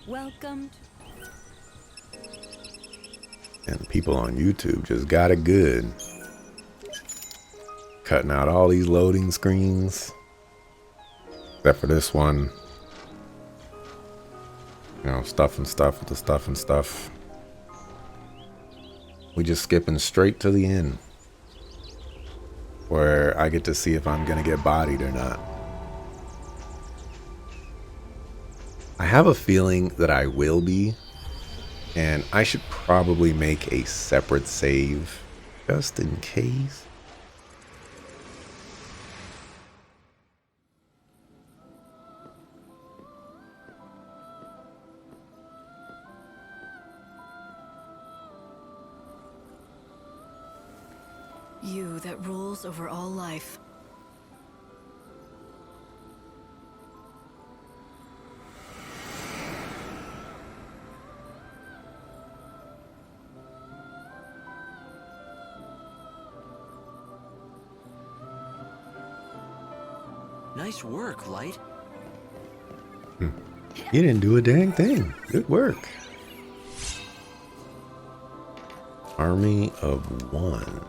Welcome. And the people on YouTube just got it good. Cutting out all these loading screens. Except for this one. You know, stuff and stuff with the stuff and stuff. We just skipping straight to the end. Where I get to see if I'm going to get bodied or not. I have a feeling that I will be. And I should probably make a separate save. Just in case. You that rules over all life. Nice work, Light. You didn't do a dang thing. Good work. Army of One.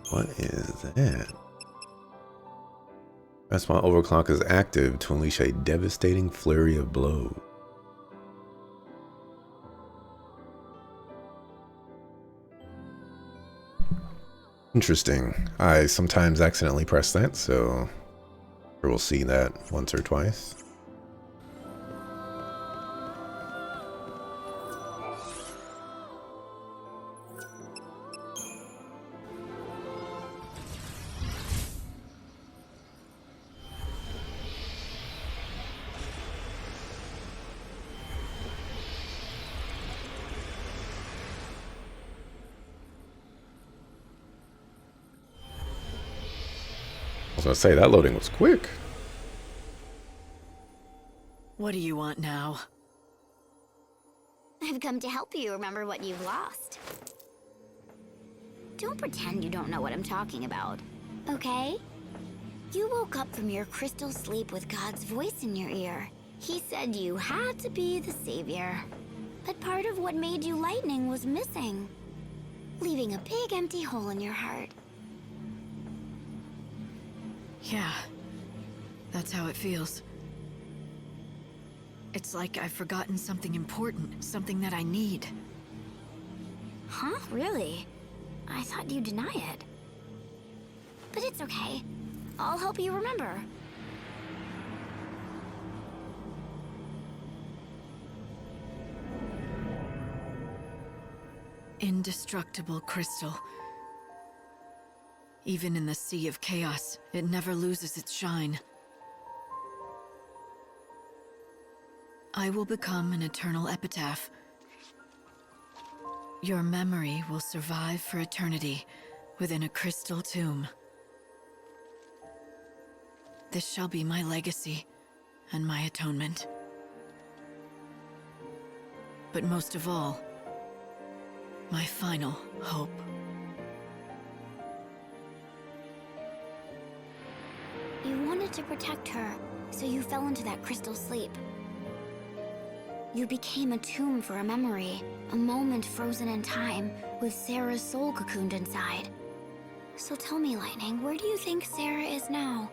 What is that? That's why Overclock is active to unleash a devastating flurry of blows. Interesting. I sometimes accidentally press that, so we'll see that once or twice. I was gonna say, that loading was quick. What do you want now? I've come to help you remember what you've lost. Don't pretend you don't know what I'm talking about, okay? You woke up from your crystal sleep with God's voice in your ear. He said you had to be the savior. But part of what made you lightning was missing, leaving a big empty hole in your heart. Yeah, that's how it feels. It's like I've forgotten something important, something that I need. Huh? Really? I thought you'd deny it. But it's okay. I'll help you remember. Indestructible crystal. Even in the sea of chaos, it never loses its shine. I will become an eternal epitaph. Your memory will survive for eternity within a crystal tomb. This shall be my legacy and my atonement. But most of all, my final hope. You wanted to protect her, so you fell into that crystal sleep. You became a tomb for a memory, a moment frozen in time, with Sarah's soul cocooned inside. So tell me, Lightning, where do you think Sarah is now?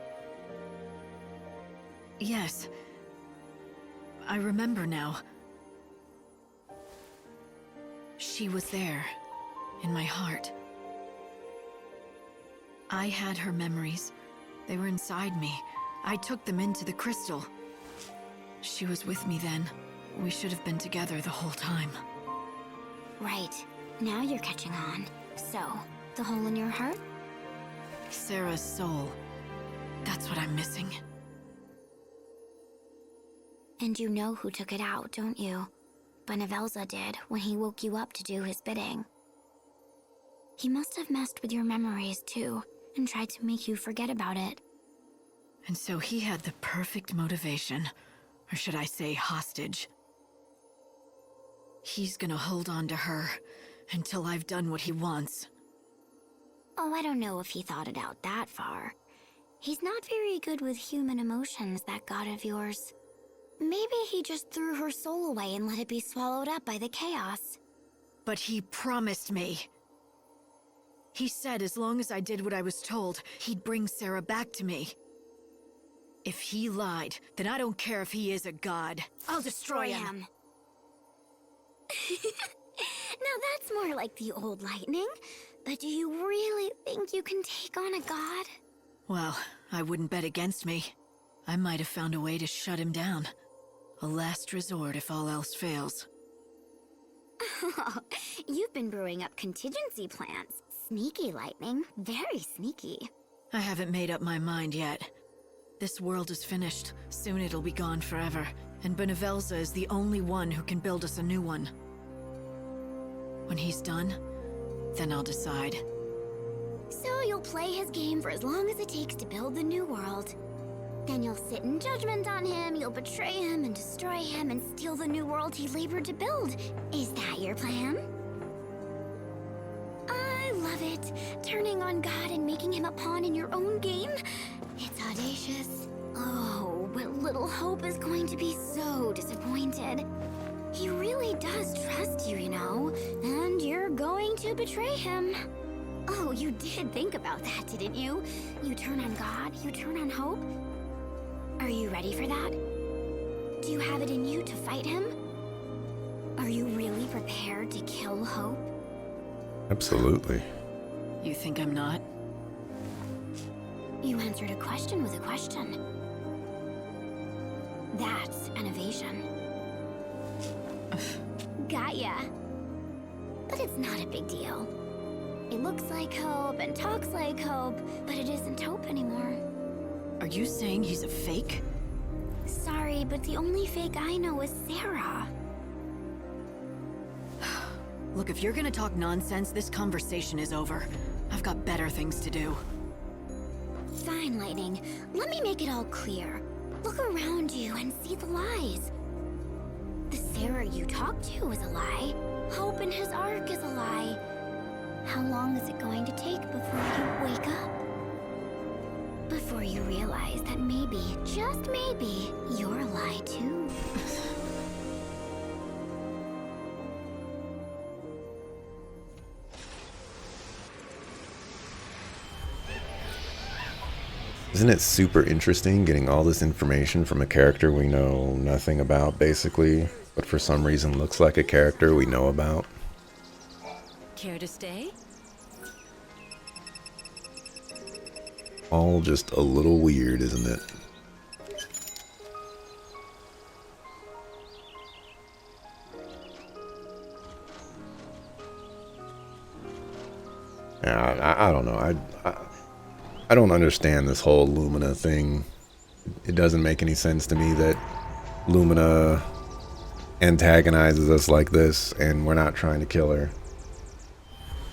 Yes. I remember now. She was there, in my heart. I had her memories. They were inside me. I took them into the crystal. She was with me then. We should have been together the whole time. Right. Now you're catching on. So, the hole in your heart? Sarah's soul. That's what I'm missing. And you know who took it out, don't you? Benevelza did when he woke you up to do his bidding. He must have messed with your memories too, and tried to make you forget about it. And so he had the perfect motivation. Or should I say hostage. He's gonna hold on to her until I've done what he wants. Oh, I don't know if he thought it out that far. He's not very good with human emotions, that god of yours. Maybe he just threw her soul away and let it be swallowed up by the chaos. But he promised me. He said as long as I did what I was told, he'd bring Sarah back to me. If he lied, then I don't care if he is a god. I'll destroy him. Now that's more like the old Lightning. But do you really think you can take on a god? Well, I wouldn't bet against me. I might have found a way to shut him down. A last resort if all else fails. You've been brewing up contingency plans. Sneaky, Lightning. Very sneaky. I haven't made up my mind yet. This world is finished. Soon it'll be gone forever. And Benevelza is the only one who can build us a new one. When he's done, then I'll decide. So you'll play his game for as long as it takes to build the new world. Then you'll sit in judgment on him, you'll betray him and destroy him and steal the new world he labored to build. Is that your plan? I love it. Turning on God and making him a pawn in your own game. It's audacious. Oh, but Little Hope is going to be so disappointed. He really does trust you, you know, and you're going to betray him. Oh, you did think about that, didn't you? You turn on God, you turn on Hope. Are you ready for that? Do you have it in you to fight him? Are you really prepared to kill Hope? Absolutely. You think I'm not? You answered a question with a question. That's an evasion. Got ya. But it's not a big deal. It looks like Hope and talks like Hope, but it isn't Hope anymore. Are you saying he's a fake? Sorry, but the only fake I know is Sarah. Look, if you're gonna talk nonsense, this conversation is over. I've got better things to do. Fine, Lightning. Let me make it all clear. Look around you and see the lies. The Sarah you talked to is a lie. Hope in his arc is a lie. How long is it going to take before you wake up? Before you realize that maybe, just maybe, you're a lie too. Isn't it super interesting getting all this information from a character we know nothing about, basically, but for some reason looks like a character we know about? Care to stay? All just a little weird, isn't it? Yeah, I don't know. I don't understand this whole Lumina thing. It doesn't make any sense to me that Lumina antagonizes us like this and we're not trying to kill her.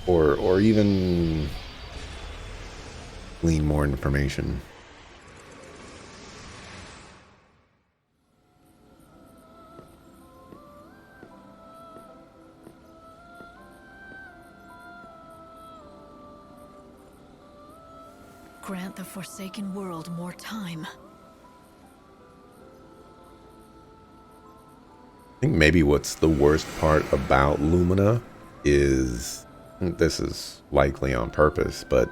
Or even glean more information. Grant the Forsaken World more time. I think maybe what's the worst part about Lumina is, this is likely on purpose, but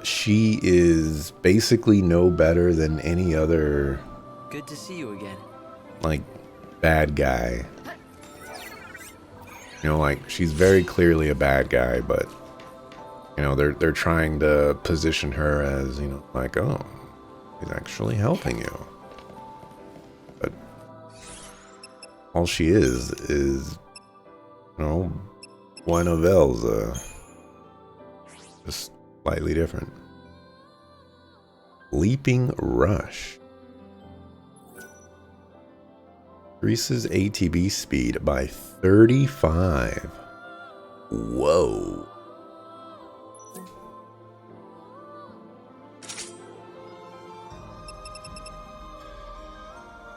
she is basically no better than any other, Good to see you again. like, bad guy. You know, like, she's very clearly a bad guy, but, you know, they're trying to position her as, you know, like, oh, he's actually helping you. But all she is, you know, Benevelza. Just slightly different. Leaping Rush. Increases ATB speed by 35. Whoa.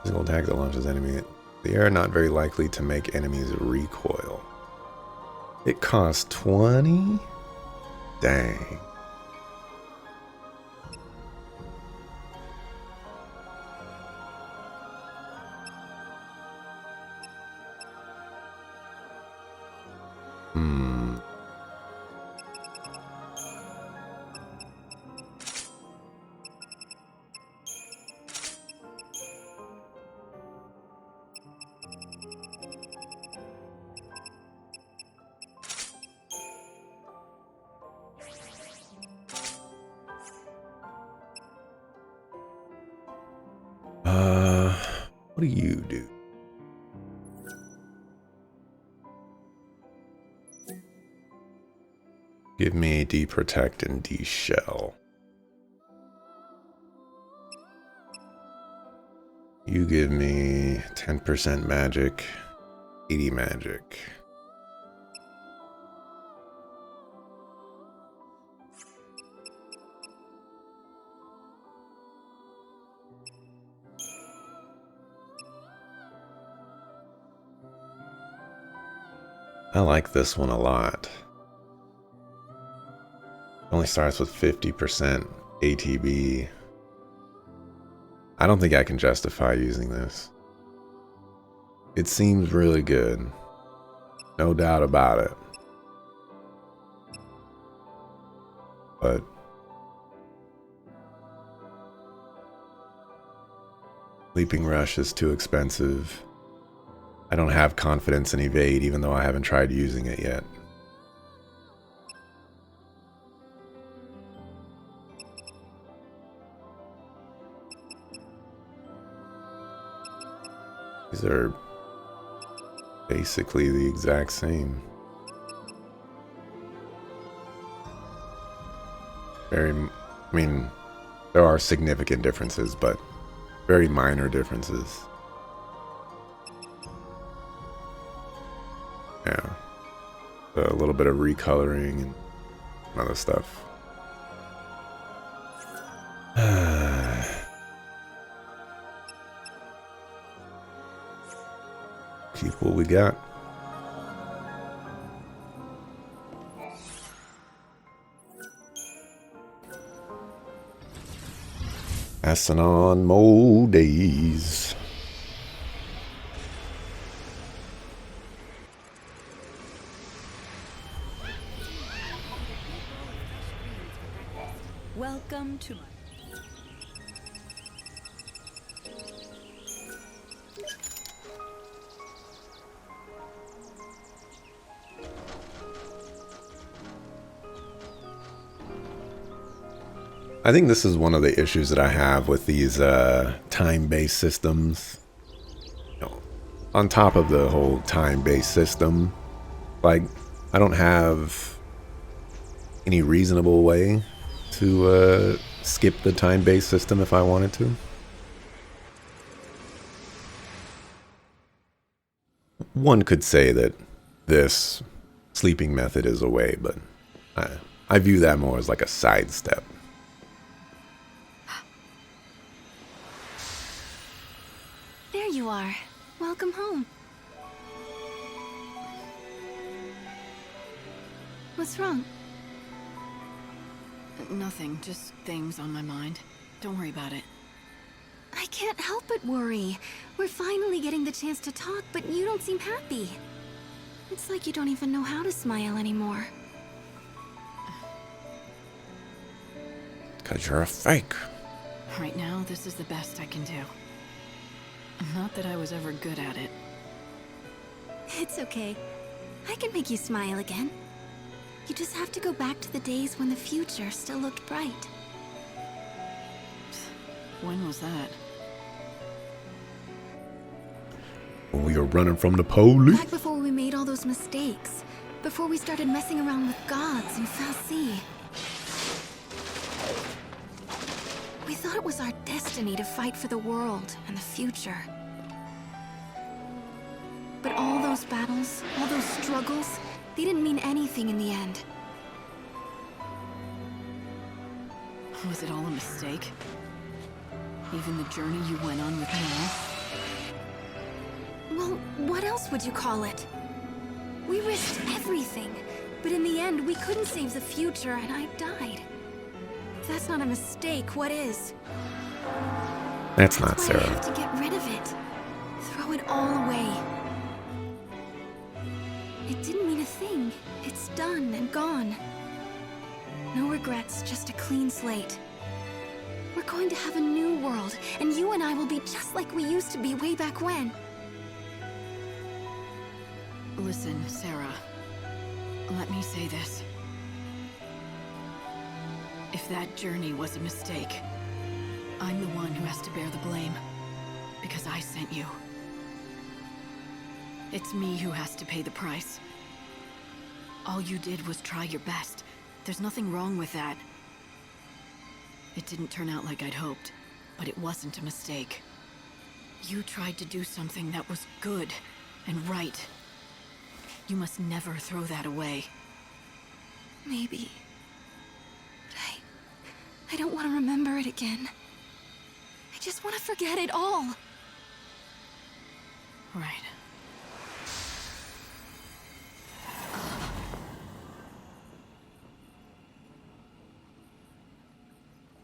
Physical attack that launches enemy. They are not very likely to make enemies recoil. It costs 20? Dang. What do you do? Give me deprotect and de-shell. You give me 10% magic, 80 magic. I like this one a lot. Only starts with 50% ATB. I don't think I can justify using this. It seems really good. No doubt about it. But Leaping Rush is too expensive. I don't have confidence in Evade, even though I haven't tried using it yet. These are basically the exact same. I mean, there are significant differences, but very minor differences. Yeah. A little bit of recoloring and other stuff. Keep what we got. Assanon Mo days. Welcome to my... I think this is one of the issues that I have with these time-based systems. You know, on top of the whole time-based system, like, I don't have any reasonable way to skip the time-based system if I wanted to. One could say that this sleeping method is a way, but I view that more as like a sidestep. There you are. Welcome home. What's wrong? Nothing, just things on my mind. Don't worry about it. I can't help but worry. We're finally getting the chance to talk, but you don't seem happy. It's like you don't even know how to smile anymore. 'Cause you're a fake. Right now, this is the best I can do. Not that I was ever good at it. It's okay. I can make you smile again. You just have to go back to the days when the future still looked bright. When was that? We are running from the police. Back before we made all those mistakes. Before we started messing around with gods and Fal'Cie. We thought it was our destiny to fight for the world and the future. But all those battles, all those struggles, they didn't mean anything in the end. Was it all a mistake? Even the journey you went on with Noel? Well, what else would you call it? We risked everything, but in the end, we couldn't save the future and I died. If that's not a mistake, what is? That's not That's why I Sarah. have to get rid of it. Throw it all away. It didn't mean a thing. It's done and gone. No regrets, just a clean slate. We're going to have a new world, and you and I will be just like we used to be way back when. Listen, Sarah. Let me say this. If that journey was a mistake, I'm the one who has to bear the blame. because I sent you. It's me who has to pay the price. All you did was try your best. There's nothing wrong with that. It didn't turn out like I'd hoped, but it wasn't a mistake. You tried to do something that was good and right. You must never throw that away. Maybe. But I don't want to remember it again. I just want to forget it all. Right.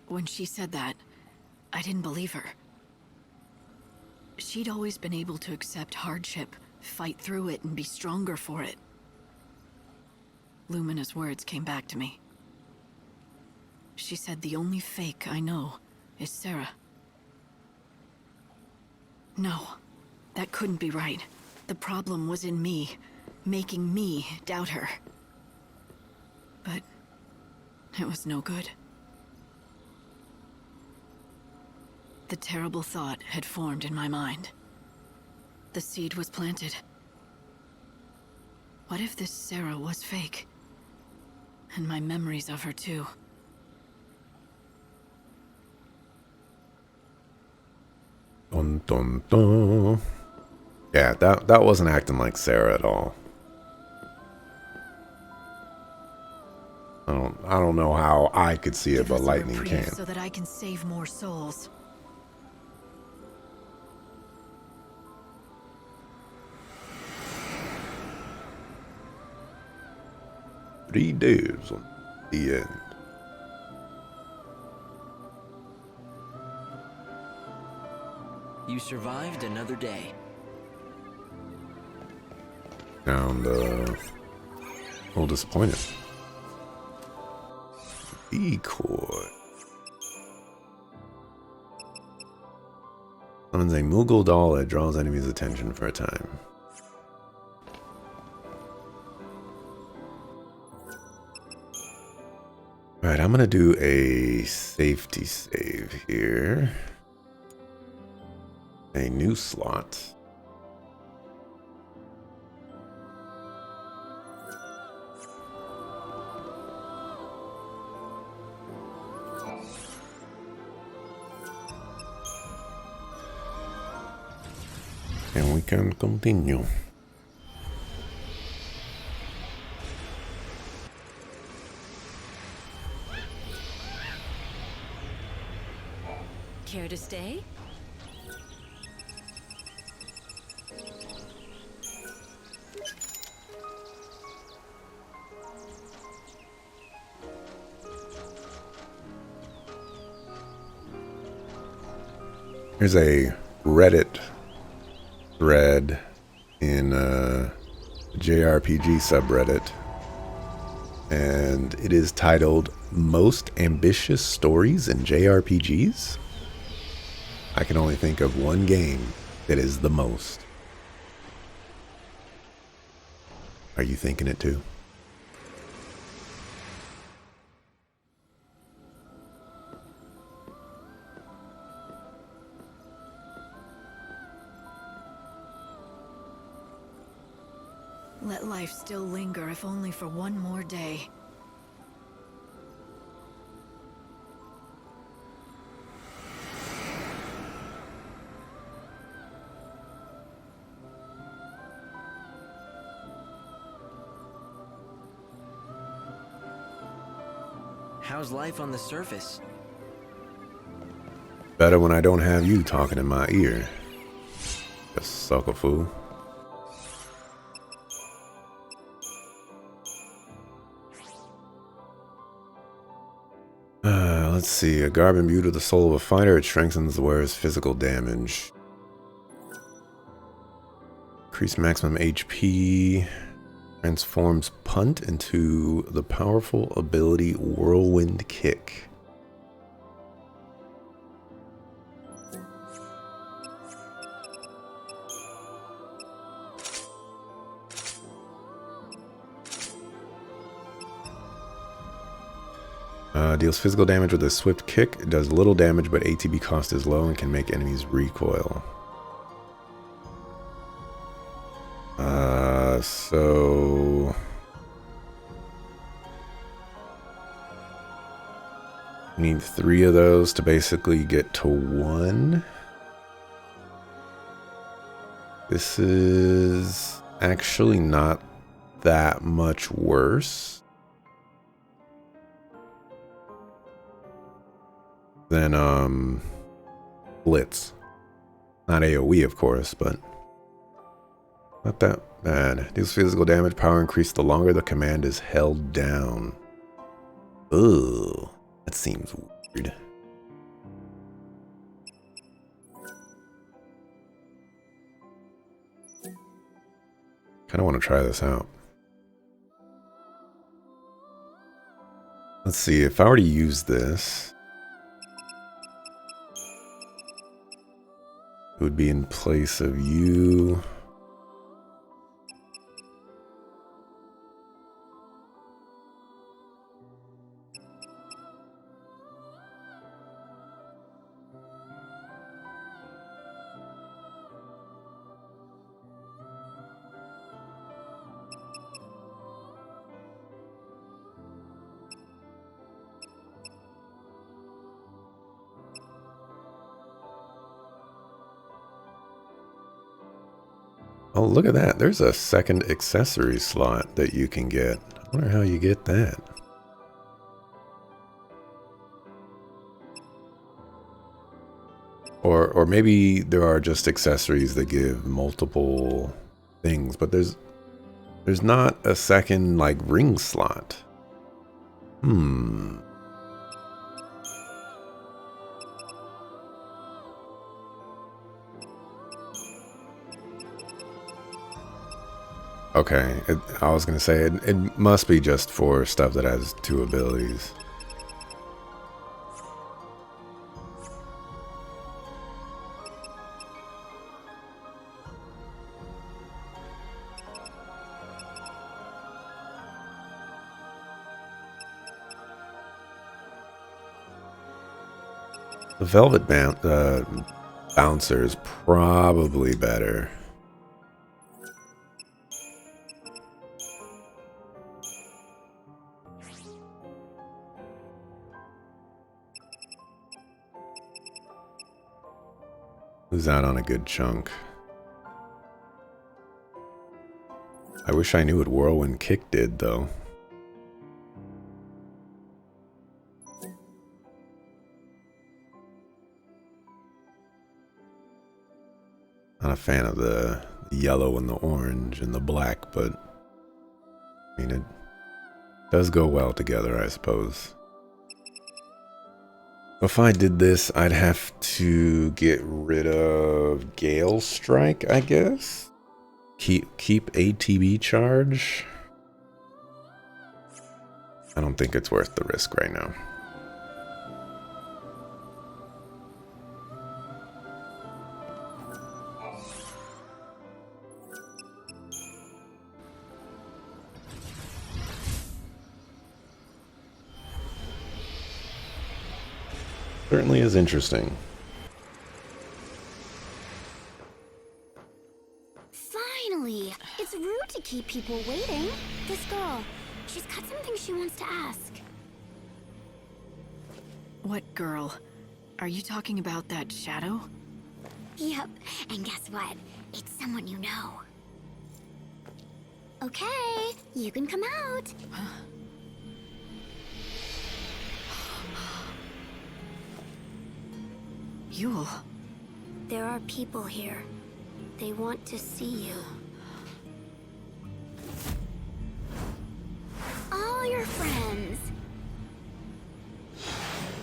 When she said that, I didn't believe her. She'd always been able to accept hardship, fight through it, and be stronger for it. Lumina's words came back to me. She said the only fake I know is Sarah. No, that couldn't be right. The problem was in me, making me doubt her. But it was no good. The terrible thought had formed in my mind. The seed was planted. What if this Sarah was fake? And my memories of her too. Dun dun dun. Yeah, that wasn't acting like Sarah at all. I don't know how I could see it, Give but us a Lightning reprieve can. so that I can save more souls. 3 days on the end. You survived another day. Sound a little disappointed. Decoy. Summons a Moogle doll that draws enemies' attention for a time. Alright, I'm gonna do a safety save here. A new slot. And we can continue. Care to stay? Here's a Reddit thread in JRPG subreddit, and it is titled Most Ambitious Stories in JRPGs. I can only think of one game that is the most. Are you thinking it too? Let life still linger, if only for one more day. How's life on the surface? Better when I don't have you talking in my ear. You sucker fool. Let's see. A garb imbued with the soul of a fighter. It strengthens the wearer's physical damage. Increase maximum HP. Transforms Punt into the powerful ability Whirlwind Kick. Deals physical damage with a swift kick. It does little damage, but ATB cost is low and can make enemies recoil. So need 3 of those to basically get to 1. This is actually not that much worse than Blitz. Not AoE, of course, but not that bad. Deals physical damage, power increase the longer the command is held down. Ugh, that seems weird. Kind of want to try this out. Let's see, if I were to use this, it would be in place of you. Oh, look at that. There's a second accessory slot that you can get. I wonder how you get that. Or maybe there are just accessories that give multiple things, but there's not a second, like, ring slot. Okay, I was gonna say it must be just for stuff that has 2 abilities. The Velvet Bouncer is probably better. Lose out on a good chunk. I wish I knew what Whirlwind Kick did, though. Not a fan of the yellow and the orange and the black, but I mean, it does go well together, I suppose. If I did this, I'd have to get rid of Gale Strike, I guess. Keep ATB charge. I don't think it's worth the risk right now. Certainly is interesting. Finally! It's rude to keep people waiting. This girl, she's got something she wants to ask. What girl? Are you talking about that shadow? Yep, and guess what? It's someone you know. Okay, you can come out. Yule. There are people here. They want to see you. All your friends.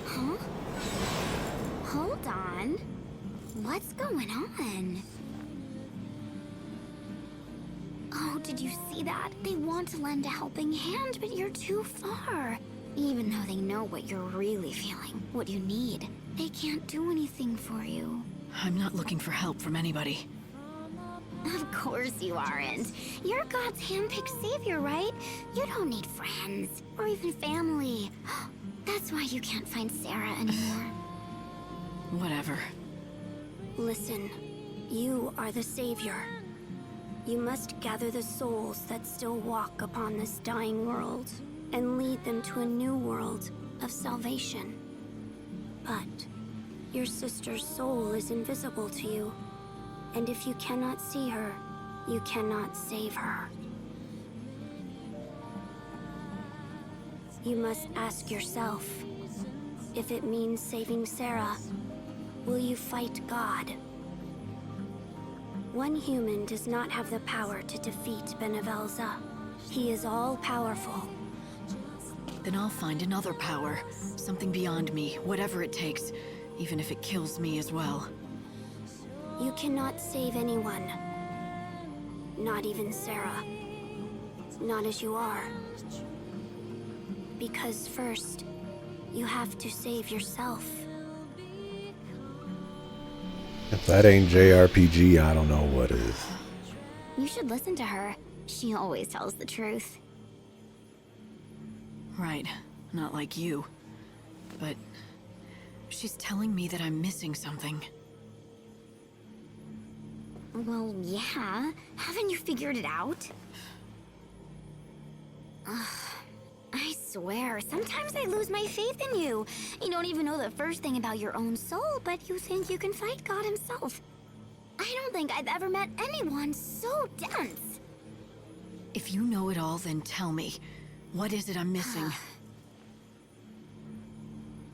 Huh? Hold on. What's going on? Oh, did you see that? They want to lend a helping hand, but you're too far. Even though they know what you're really feeling, what you need, they can't do anything for you. I'm not looking for help from anybody. Of course you aren't. You're God's handpicked savior, right? You don't need friends, or even family. That's why you can't find Sarah anymore. Whatever. Listen, you are the savior. You must gather the souls that still walk upon this dying world and lead them to a new world of salvation. But your sister's soul is invisible to you, and if you cannot see her, you cannot save her. You must ask yourself, if it means saving Sarah, will you fight God? One human does not have the power to defeat Benevelza. He is all-powerful. Then I'll find another power. Something beyond me, whatever it takes. Even if it kills me as well. You cannot save anyone. Not even Sarah. Not as you are. Because first, you have to save yourself. If that ain't JRPG, I don't know what is. You should listen to her. She always tells the truth. Right, not like you. But she's telling me that I'm missing something. Well, yeah. Haven't you figured it out? Ugh. I swear, sometimes I lose my faith in you. You don't even know the first thing about your own soul, but you think you can fight God himself. I don't think I've ever met anyone so dense. If you know it all, then tell me. What is it I'm missing?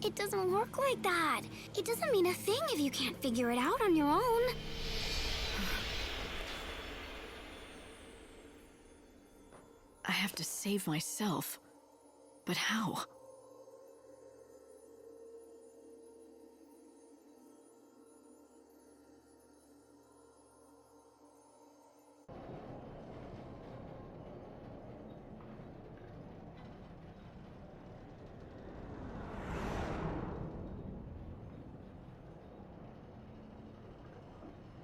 It doesn't work like that. It doesn't mean a thing if you can't figure it out on your own. I have to save myself. But how?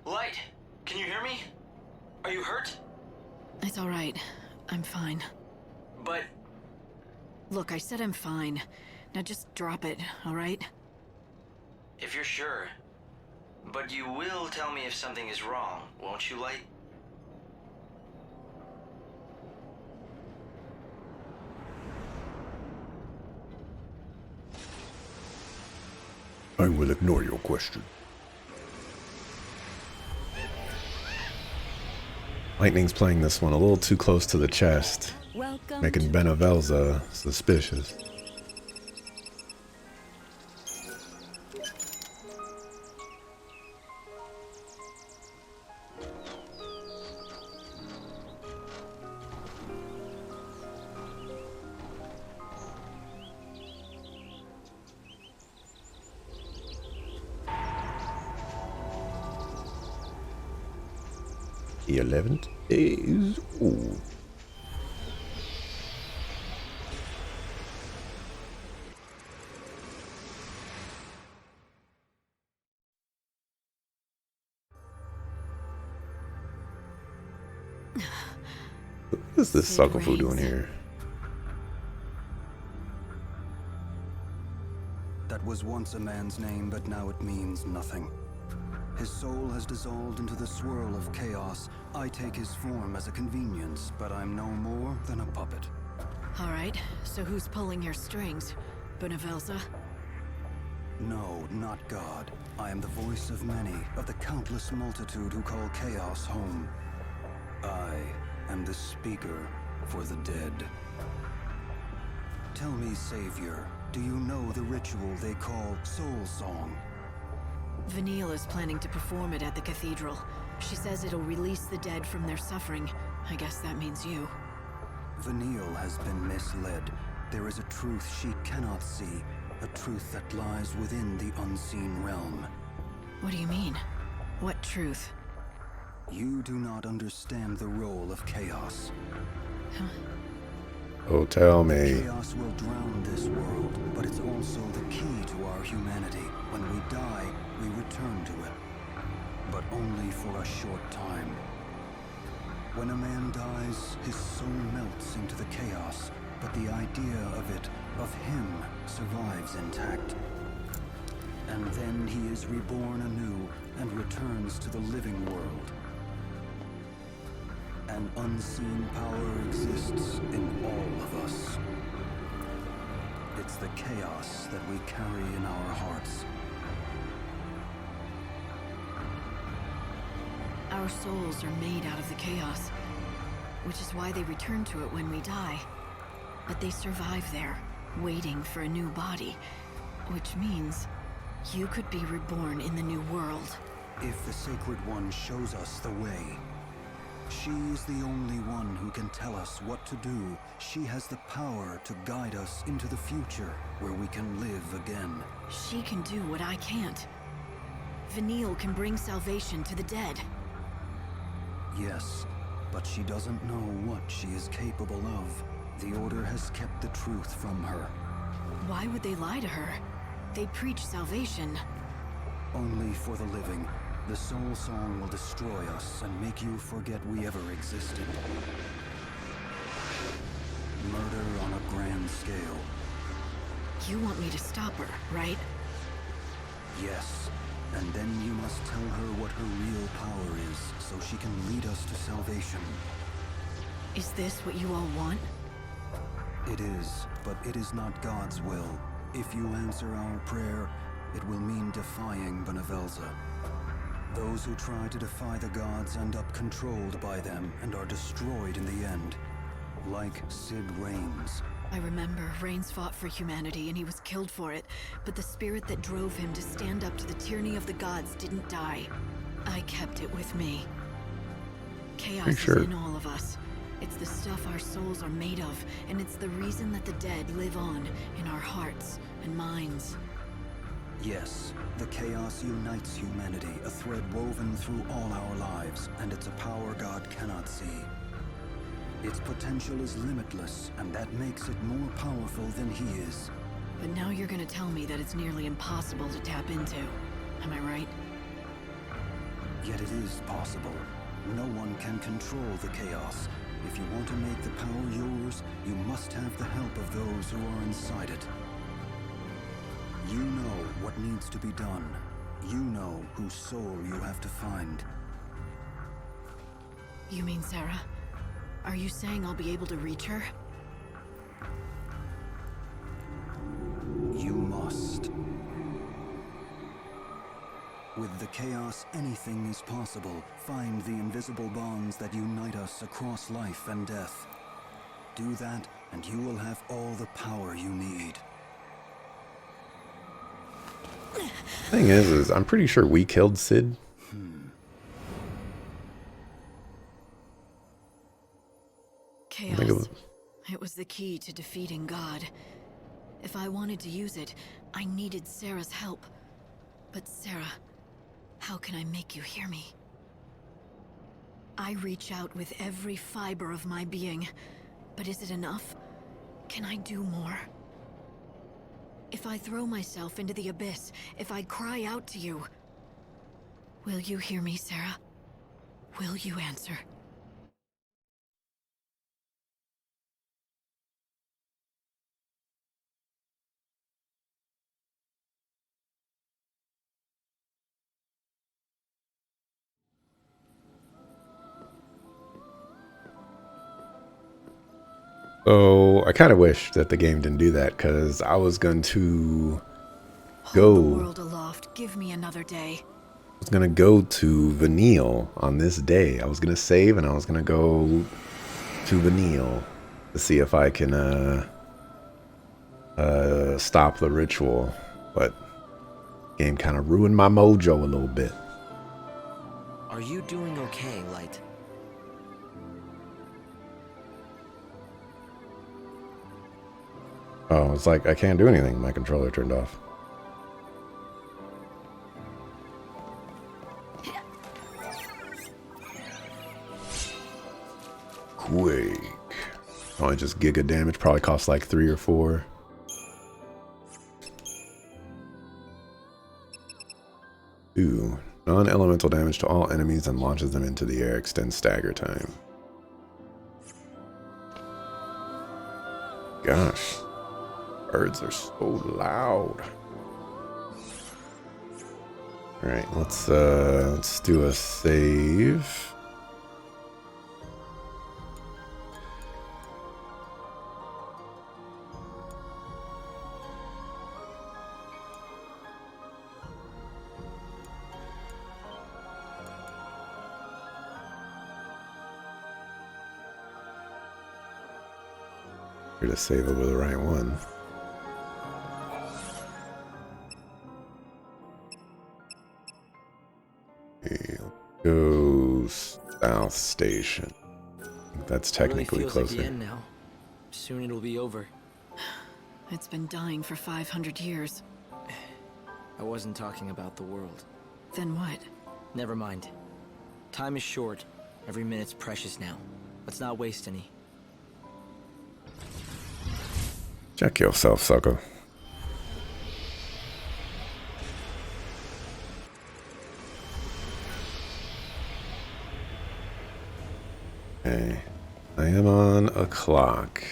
Light, can you hear me? Are you hurt? It's all right. I'm fine. But Look, I said I'm fine. Now just drop it, all right? if you're sure. But you will tell me if something is wrong, won't you, Light? I will ignore your question. Lightning's playing this one a little too close to the chest, Welcome. making Benevelza suspicious. The 11th is old. What is this Sid Sucklefoo doing Reigns. here? That was once a man's name, but now it means nothing. His soul has dissolved into the swirl of chaos. I take his form as a convenience, but I'm no more than a puppet. All right, so who's pulling your strings? Benevelza? No, not God. I am the voice of many, of the countless multitude who call chaos home. I am the speaker for the dead. Tell me, Savior, do you know the ritual they call Soul Song? Vanille is planning to perform it at the cathedral. She says it'll release the dead from their suffering. I guess that means you. Vanille has been misled. There is a truth she cannot see, a truth that lies within the unseen realm. What do you mean? What truth? You do not understand the role of chaos. Oh, tell me. Chaos will drown this world, but it's also the key to our humanity. When we die, we return to it. But only for a short time. When a man dies, his soul melts into the chaos, but the idea of it, of him, survives intact. And then he is reborn anew and returns to the living world. An unseen power exists in all of us. It's the chaos that we carry in our hearts. Our souls are made out of the chaos, which is why they return to it when we die. But they survive there, waiting for a new body, which means you could be reborn in the new world. If the Sacred One shows us the way, she is the only one who can tell us what to do. She has the power to guide us into the future, where we can live again. She can do what I can't. Vanille can bring salvation to the dead. Yes, but she doesn't know what she is capable of. The Order has kept the truth from her. Why would they lie to her? They preach salvation. Only for the living. The Soul Song will destroy us and make you forget we ever existed. Murder on a grand scale. You want me to stop her, right? Yes. And then you must tell her what her real power is, so she can lead us to salvation. Is this what you all want? It is, but it is not God's will. If you answer our prayer, it will mean defying Benevelza. Those who try to defy the gods end up controlled by them and are destroyed in the end. Like Cid Raines. I remember Raines fought for humanity and he was killed for it, but the spirit that drove him to stand up to the tyranny of the gods didn't die. I kept it with me. Chaos is in all of us. It's the stuff our souls are made of, and it's the reason that the dead live on in our hearts and minds. Yes, the chaos unites humanity, a thread woven through all our lives, and it's a power God cannot see. Its potential is limitless, and that makes it more powerful than he is. But now you're gonna tell me that it's nearly impossible to tap into. Am I right? Yet it is possible. No one can control the chaos. If you want to make the power yours, you must have the help of those who are inside it. You know what needs to be done. You know whose soul you have to find. You mean Sarah? Are you saying I'll be able to reach her? You must. With the chaos, anything is possible. Find the invisible bonds that unite us across life and death. Do that, and you will have all the power you need. Thing is I'm pretty sure we killed Cid. Chaos. It was the key to defeating God. If I wanted to use it, I needed Sarah's help. But Sarah, how can I make you hear me? I reach out with every fiber of my being, but is it enough? Can I do more? If I throw myself into the abyss, if I cry out to you, will you hear me, Sarah? Will you answer? So I kind of wish that the game didn't do that, because I was going to Hold go. the world aloft. Give me another day. I was gonna go to Vanille on this day. I was gonna save and I was gonna go to Vanille to see if I can stop the ritual, but game kind of ruined my mojo a little bit. Are you doing okay, Light? Oh, it's like I can't do anything. My controller turned off. Quake. Only just giga damage. Probably costs like 3 or 4. Ooh. Non-elemental damage to all enemies and launches them into the air. Extends stagger time. Gosh. Birds are so loud. Alright, let's do a save. Here to save over the right one. Okay, go South Station. That's technically it really feels closer. like the end now. Soon it'll be over. It's been dying for 500 years. I wasn't talking about the world. Then what? Never mind. Time is short. Every minute's precious now. Let's not waste any. Check yourself, sucker. Okay. I am on a clock.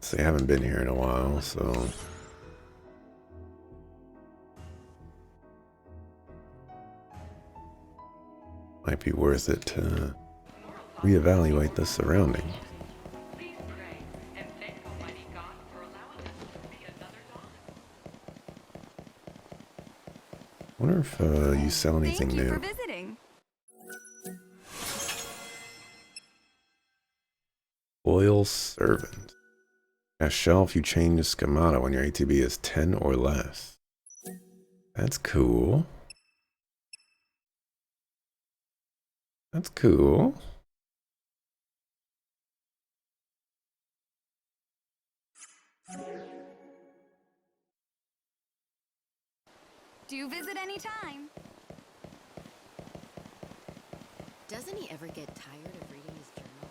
So I haven't been here in a while, so might be worth it to reevaluate the surroundings. I wonder if you sell anything Thank you new. for visiting. Loyal servant. At shelf, you change schemata when your ATB is 10 or less. That's cool. That's cool. Do visit anytime. Doesn't he ever get tired of reading his journal?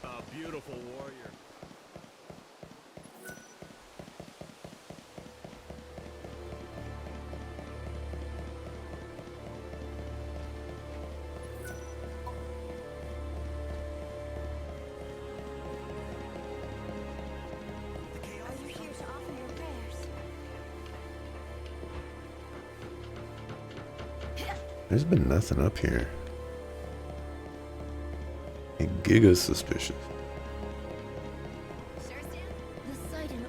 A beautiful warrior. Are you here to offer your prayers? There's been nothing up here. A giga suspicious. The sight and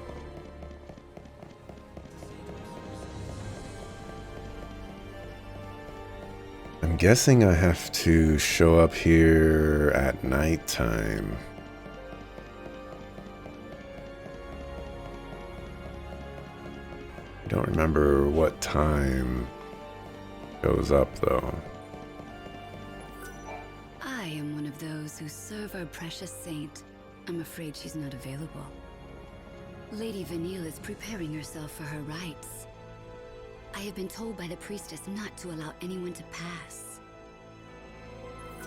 I'm guessing I have to show up here at nighttime. I don't remember what time goes up though. I am one of those who serve our precious saint. I'm afraid she's not available. Lady Vanille is preparing herself for her rites. I have been told by the priestess not to allow anyone to pass. The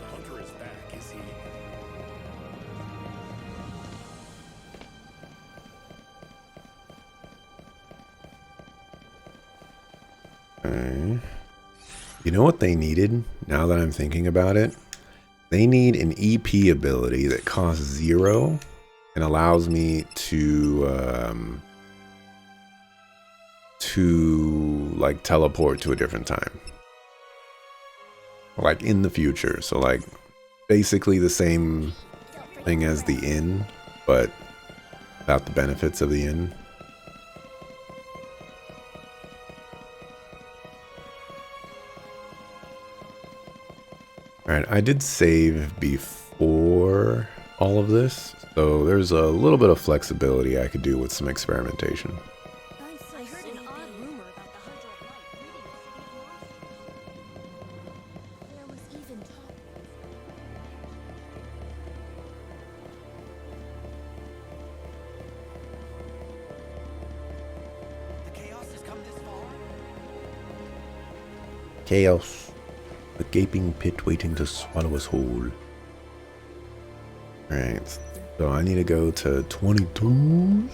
hunter is back, is he? Okay. You know what they needed, now that I'm thinking about it? They need an EP ability that costs 0 and allows me to like teleport to a different time. Like in the future. So like basically the same thing as the inn, but without the benefits of the inn. Alright, I did save before all of this, so there's a little bit of flexibility I could do with some experimentation. I heard an odd rumor about the Hunter of Light breeding a city of monsters. There was even talk. The chaos has come this far. Chaos. A gaping pit waiting to swallow us whole. Alright, so I need to go to 22s.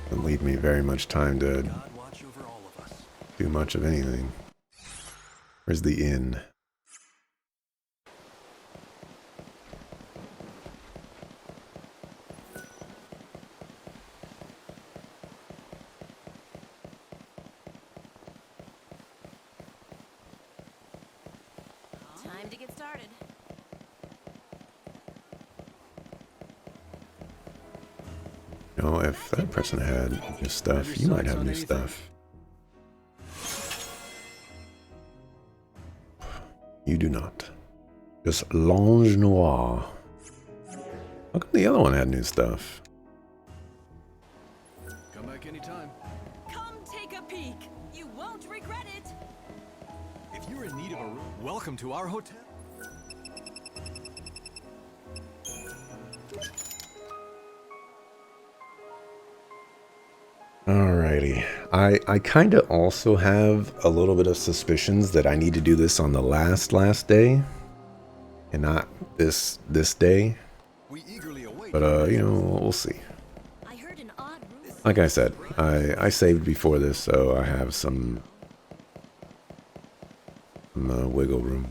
Doesn't leave me very much time to God watch over all of us. do much of anything. Where's the inn? Time to get started. You know, if that person had new stuff, you might have new stuff. You do not. Just L'Ange Noir. How come the other one had new stuff? Come back anytime. Come take a peek. You won't regret it. If you're in need of a room, welcome to our hotel. Alrighty. I kind of also have a little bit of suspicions that I need to do this on the last day and not this day. But you know, we'll see. Like I said, I saved before this, so I have some wiggle room.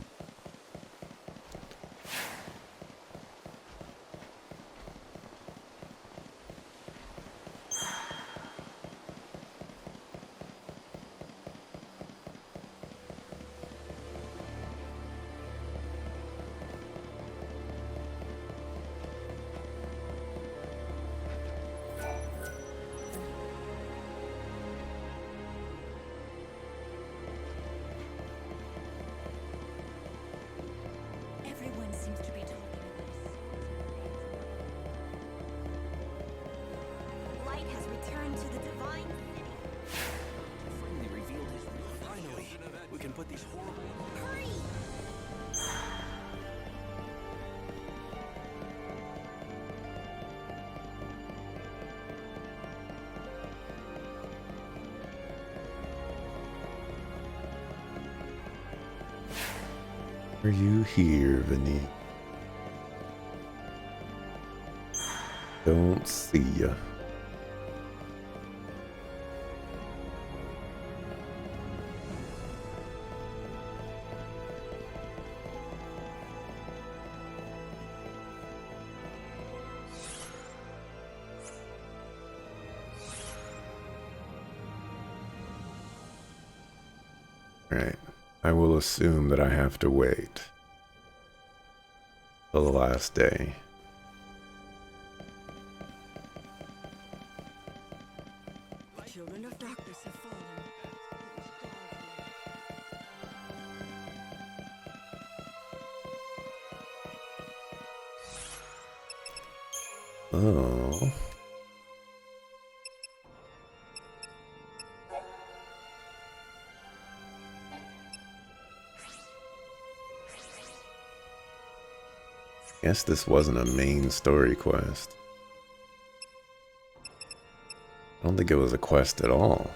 Everyone seems to be talking about us. Light has returned to the divine city. Finally revealed his real. Finally, we can put these horrible. Hurry! Are you here, Vinny? Don't see ya. Right. I will assume that I have to wait till the last day. Children of darkness have fallen. Oh. Guess this wasn't a main story quest. I don't think it was a quest at all.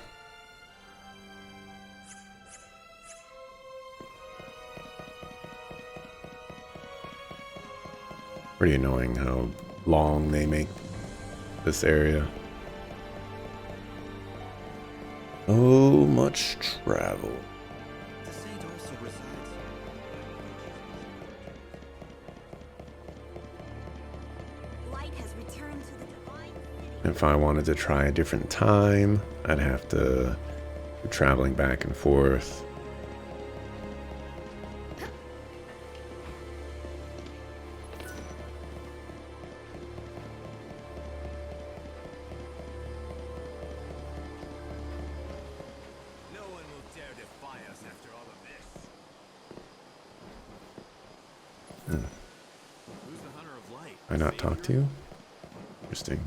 Pretty annoying how long they make this area. So much travel. The saint also resides. Light has returned to the divine city. If I wanted to try a different time, I'd have to be traveling back and forth. No one will dare defy us after all of this. Who's the hunter of light? I not talk to you? Interesting.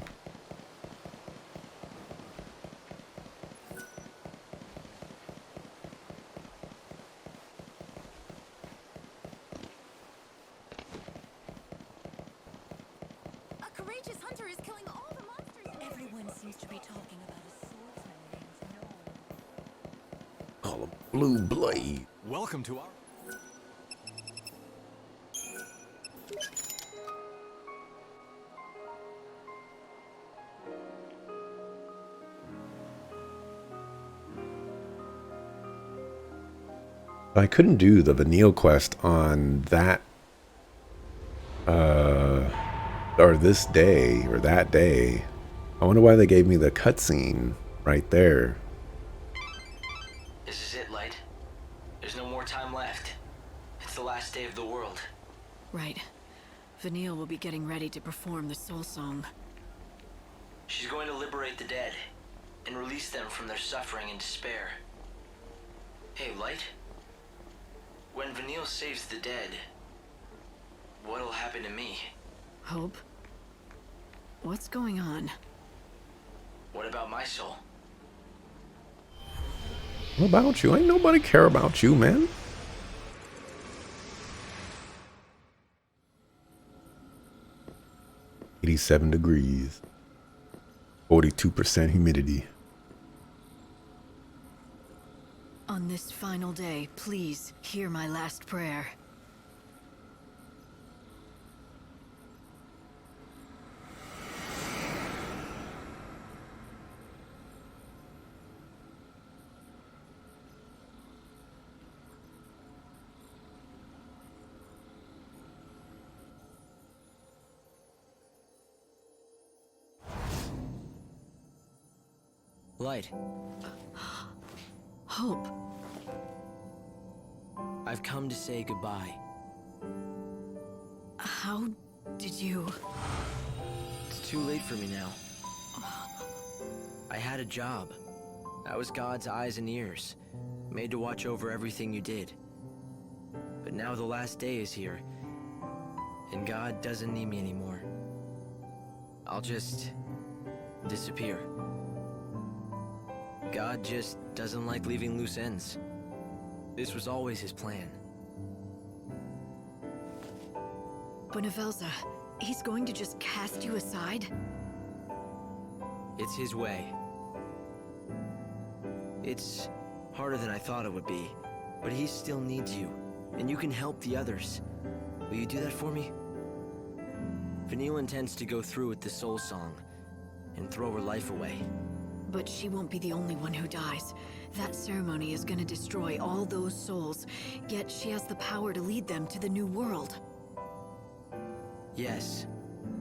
A courageous hunter is killing all the monsters. Everyone seems to be talking about a swordsman named Gnome. Call a blue blade. Welcome to our. I couldn't do the Vanille quest on that, or this day, or that day. I wonder why they gave me the cutscene right there. This is it, Light. There's no more time left. It's the last day of Right. Vanille will be getting ready to perform the soul song. She's going to liberate the dead and release them from their suffering and despair. Hey, Light? When Vanille saves the dead, what'll happen to me? Hope? What's going on? What about my soul? What about you? Ain't nobody care about you, man. "87 degrees. 42% humidity." On this final day, please hear my last prayer. Light, Hope. I've come to say goodbye. How did you... It's too late for me now. I had a job. I was God's eyes and ears, made to watch over everything you did. But now the last day is here, and God doesn't need me anymore. I'll just disappear. God just doesn't like leaving loose ends. This was always his plan. Benevelza, he's going to just cast you aside? It's his way. It's harder than I thought it would be, but he still needs you, and you can help the others. Will you do that for me? Vanille intends to go through with the soul song and throw her life away. But she won't be the only one who dies. That ceremony is gonna destroy all those souls, yet she has the power to lead them to the new world. Yes.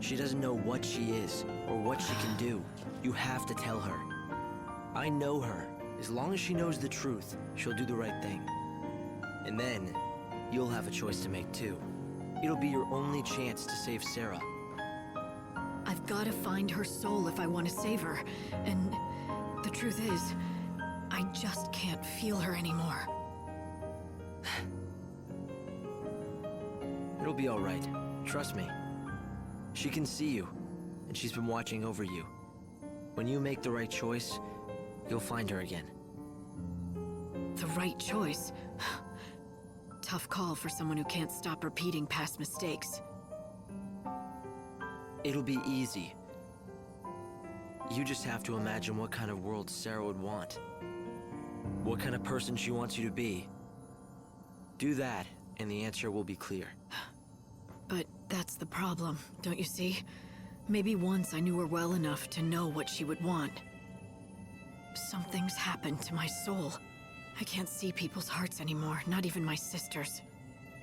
She doesn't know what she is, or what she can do. You have to tell her. I know her. As long as she knows the truth, she'll do the right thing. And then, you'll have a choice to make too. It'll be your only chance to save Sarah. I've gotta find her soul if I want to save her, and the truth is, I just can't feel her anymore. It'll be all right. Trust me. She can see you, and she's been watching over you. When you make the right choice, you'll find her again. The right choice? Tough call for someone who can't stop repeating past mistakes. It'll be easy. You just have to imagine what kind of world Sarah would want. What kind of person she wants you to be. Do that, and the answer will be clear. But that's the problem, don't you see? Maybe once I knew her well enough to know what she would want. Something's happened to my soul. I can't see people's hearts anymore, not even my sister's.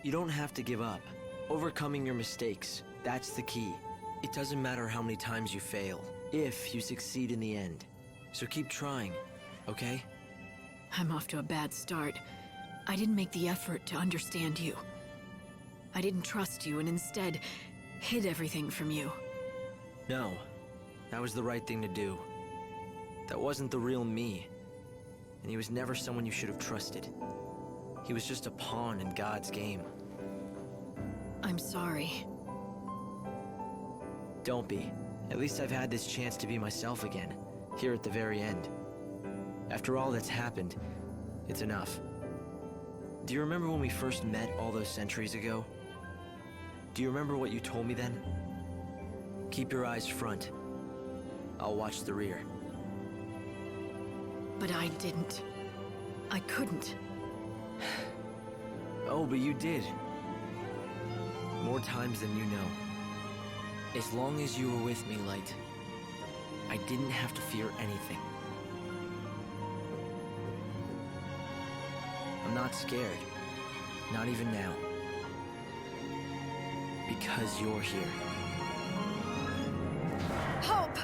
You don't have to give up. Overcoming your mistakes, that's the key. It doesn't matter how many times you fail, if you succeed in the end. So keep trying, okay? I'm off to a bad start. I didn't make the effort to understand you. I didn't trust you and instead hid everything from you. No, that was the right thing to do. That wasn't the real me. And he was never someone you should have trusted. He was just a pawn in God's game. I'm sorry. Don't be. At least I've had this chance to be myself again, here at the very end. After all that's happened, it's enough. Do you remember when we first met all those centuries ago? Do you remember what you told me then? Keep your eyes front. I'll watch the rear. But I didn't. I couldn't. Oh, but you did. More times than you know. As long as you were with me, Light, I didn't have to fear anything. I'm not scared. Not even now. Because you're here. Hope!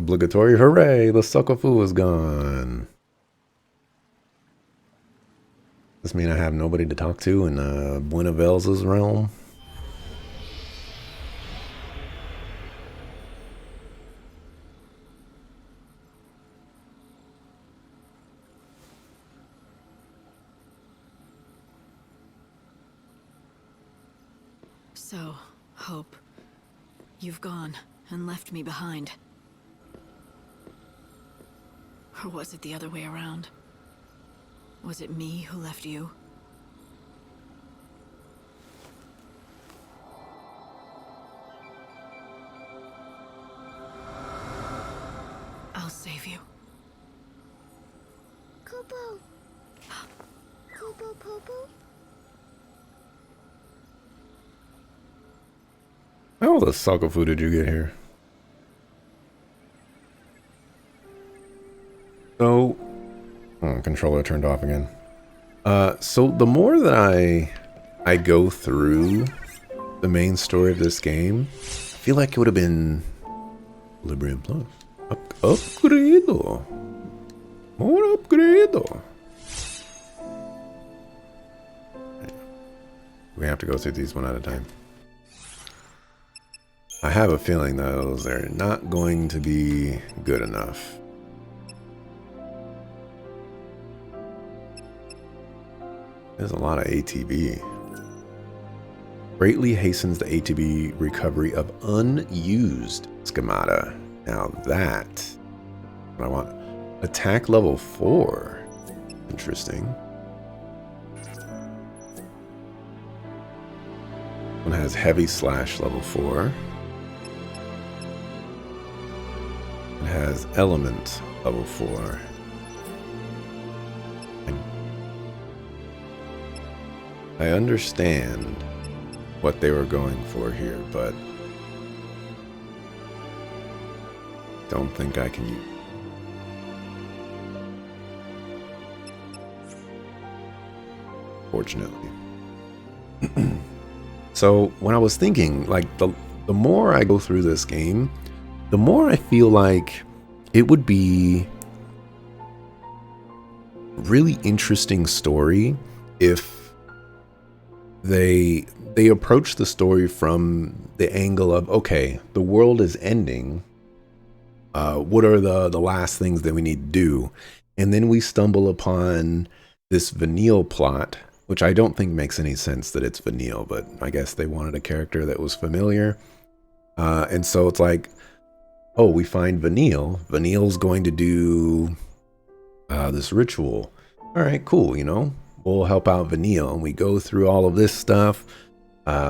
Obligatory hooray, the Sokofu is gone. Does this mean I have nobody to talk to in Buena Velza's realm? So, Hope, you've gone and left me behind. Or was it the other way around? Was it me who left you? I'll save you. Kupo. Kupo Popo. How the Sokofu did you get here? So, controller turned off again. So the more that I go through the main story of this game, I feel like it would have been Librium Plus. Upgrade. More upgrade. We have to go through these one at a time. I have a feeling those are not going to be good enough. There's a lot of ATB. Greatly hastens the ATB recovery of unused schemata. Now that, what I want. Attack level 4. Interesting. One has heavy slash level 4. It has element level 4. I understand what they were going for here, but don't think I can use. Fortunately. So when I was thinking, like the more I go through this game, the more I feel like it would be a really interesting story if they approach the story from the angle of, okay, the world is ending. What are the last things that we need to do? And then we stumble upon this Vanille plot, which I don't think makes any sense that it's Vanille, but I guess they wanted a character that was familiar. And so it's like, oh, we find Vanille. Vanille's going to do this ritual. All right, cool, you know. We'll help out Vanille, and we go through all of this stuff.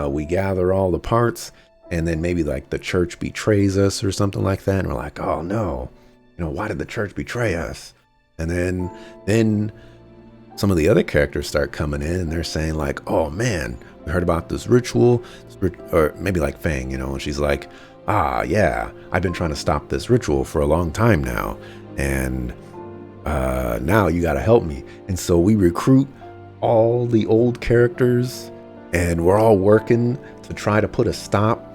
We gather all the parts, and then maybe like the church betrays us or something like that. And we're like, oh no, you know, why did the church betray us? And then some of the other characters start coming in, and they're saying like, oh man, we heard about this ritual, or maybe like Fang, you know, and she's like, ah, yeah, I've been trying to stop this ritual for a long time now, and now you got to help me. And so we recruit all the old characters, and we're all working to try to put a stop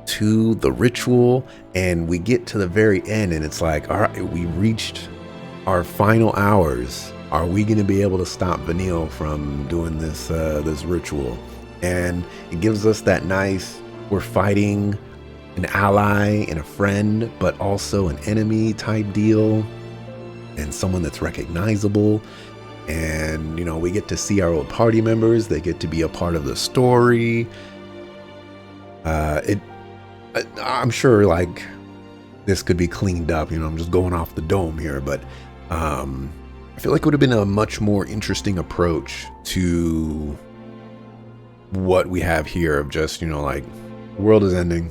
to the ritual. And we get to the very end, and it's like, all right, we reached our final hours. Are we going to be able to stop Vanille from doing this this ritual? And it gives us that nice, we're fighting an ally and a friend, but also an enemy type deal, and someone that's recognizable. And, you know, we get to see our old party members. They get to be a part of the story. I'm sure, like, this could be cleaned up. You know, I'm just going off the dome here. But I feel like it would have been a much more interesting approach to what we have here of just, you know, like, the world is ending.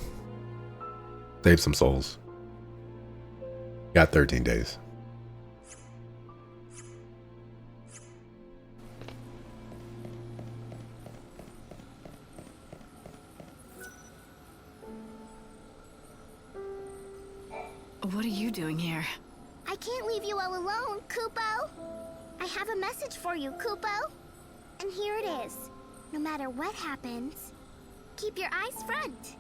Save some souls. Got 13 days. What are you doing here? I can't leave you all alone, Kupo. I have a message for you, Kupo. And here it is. No matter what happens, keep your eyes front.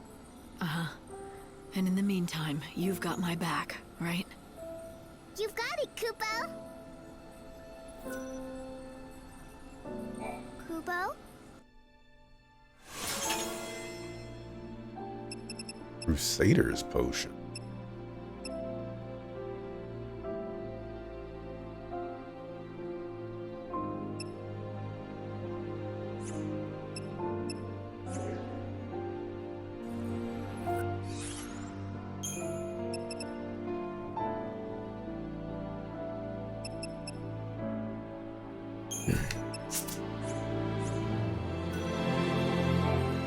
Uh-huh. And in the meantime, you've got my back, right? You've got it, Kupo! Kupo? Crusader's potion.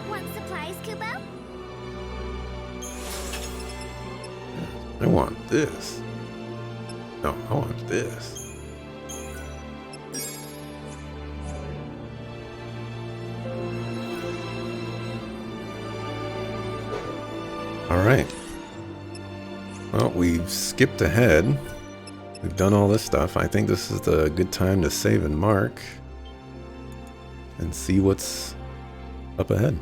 Want supplies, Kupo? I want this. No, I want this. Alright. Well, we've skipped ahead. We've done all this stuff. I think this is the good time to save and mark. And see what's up ahead.